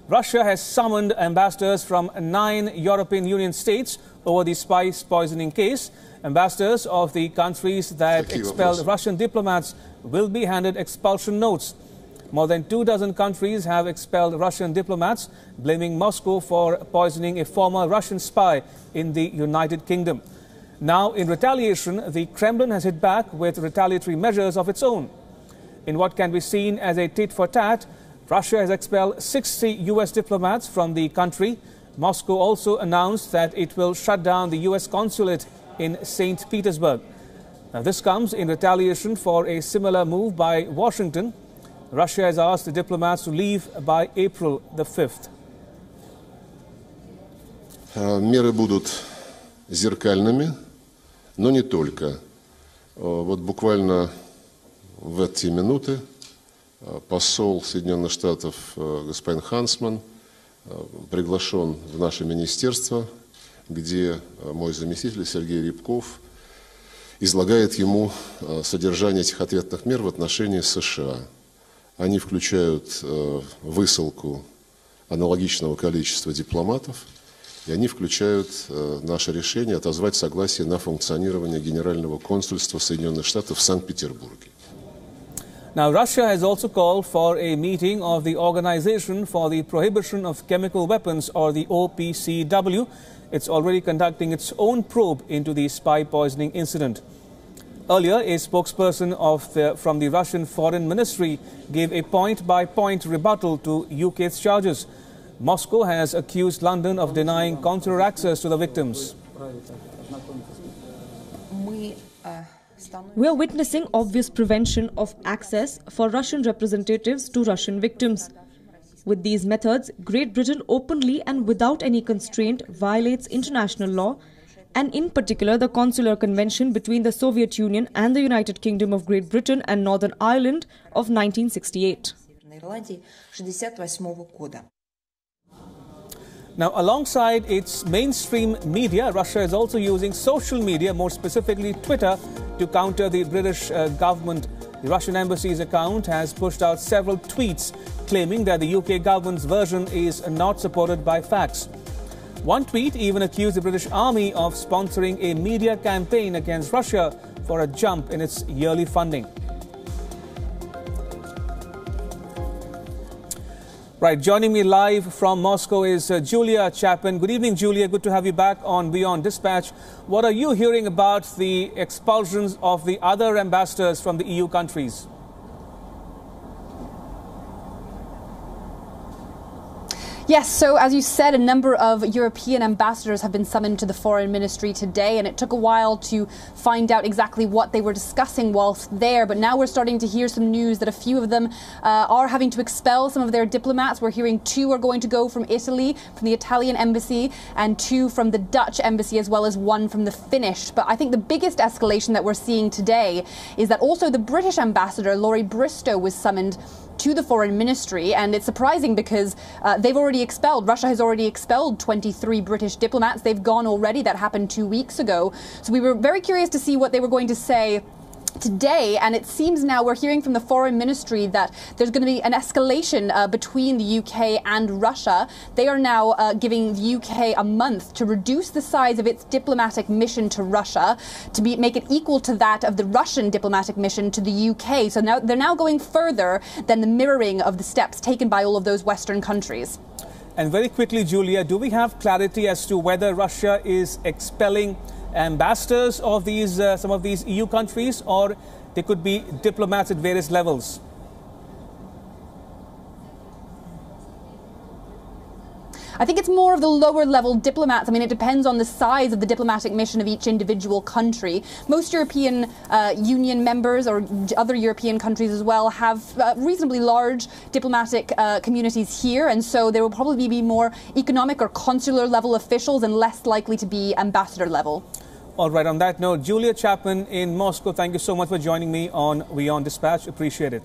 Russia has summoned ambassadors from 9 European Union states over the spice poisoning case. Ambassadors of the countries that expelled Russian diplomats will be handed expulsion notes. More than 24 countries have expelled Russian diplomats, blaming Moscow for poisoning a former Russian spy in the United Kingdom. Now, in retaliation, the Kremlin has hit back with retaliatory measures of its own. In what can be seen as a tit-for-tat, Russia has expelled 60 US diplomats from the country. Moscow also announced that it will shut down the US consulate in St Petersburg. Now, this comes in retaliation for a similar move by Washington. Russia has asked the diplomats to leave by April the 5th. Меры будут зеркальными, но не только. Вот буквально в эти минуты посол Соединенных Штатов господин Хансман приглашен в наше министерство, где мой заместитель Сергей Рябков излагает ему содержание этих ответных мер в отношении США. Они включают высылку аналогичного количества дипломатов, и они включают наше решение отозвать согласие на функционирование Генерального консульства Соединенных Штатов в Санкт-Петербурге. Now, Russia has also called for a meeting of the Organization for the Prohibition of Chemical Weapons, or the OPCW. It's already conducting its own probe into the spy poisoning incident. Earlier, a spokesperson from the Russian Foreign Ministry gave a point-by-point rebuttal to UK's charges. Moscow has accused London of denying consular access to the victims. We are witnessing obvious prevention of access for Russian representatives to Russian victims. With these methods, Great Britain openly and without any constraint violates international law, and in particular the Consular Convention between the Soviet Union and the United Kingdom of Great Britain and Northern Ireland of 1968. Now, alongside its mainstream media, Russia is also using social media, more specifically Twitter, to counter the British government. The Russian embassy's account has pushed out several tweets claiming that the UK government's version is not supported by facts. One tweet even accused the British Army of sponsoring a media campaign against Russia for a jump in its yearly funding. Right, joining me live from Moscow is Julia Chapman. Good evening, Julia. Good to have you back on WION Dispatch. What are you hearing about the expulsions of the other ambassadors from the EU countries? Yes, so as you said, a number of European ambassadors have been summoned to the Foreign Ministry today, and it took a while to find out exactly what they were discussing whilst there. But now we're starting to hear some news that a few of them are having to expel some of their diplomats. We're hearing 2 are going to go from Italy, from the Italian embassy, and 2 from the Dutch embassy, as well as 1 from the Finnish. But I think the biggest escalation that we're seeing today is that also the British ambassador, Laurie Bristow, was summoned to the Foreign Ministry, and it's surprising because Russia has already expelled 23 British diplomats. They've gone already. That happened 2 weeks ago. So we were very curious to see what they were going to say today, and it seems now we're hearing from the Foreign Ministry that there's going to be an escalation between the UK and Russia. They are now giving the UK a month to reduce the size of its diplomatic mission to Russia to make it equal to that of the Russian diplomatic mission to the UK. So now they're going further than the mirroring of the steps taken by all of those Western countries. And very quickly, Julia, do we have clarity as to whether Russia is expelling ambassadors of some of these EU countries, or they could be diplomats at various levels? I think it's more of the lower level diplomats. I mean, it depends on the size of the diplomatic mission of each individual country. Most European Union members, or other European countries as well, have reasonably large diplomatic communities here, and so there will probably be more economic or consular level officials and less likely to be ambassador level. All right, on that note, Julia Chapman in Moscow, thank you so much for joining me on WION Dispatch. Appreciate it.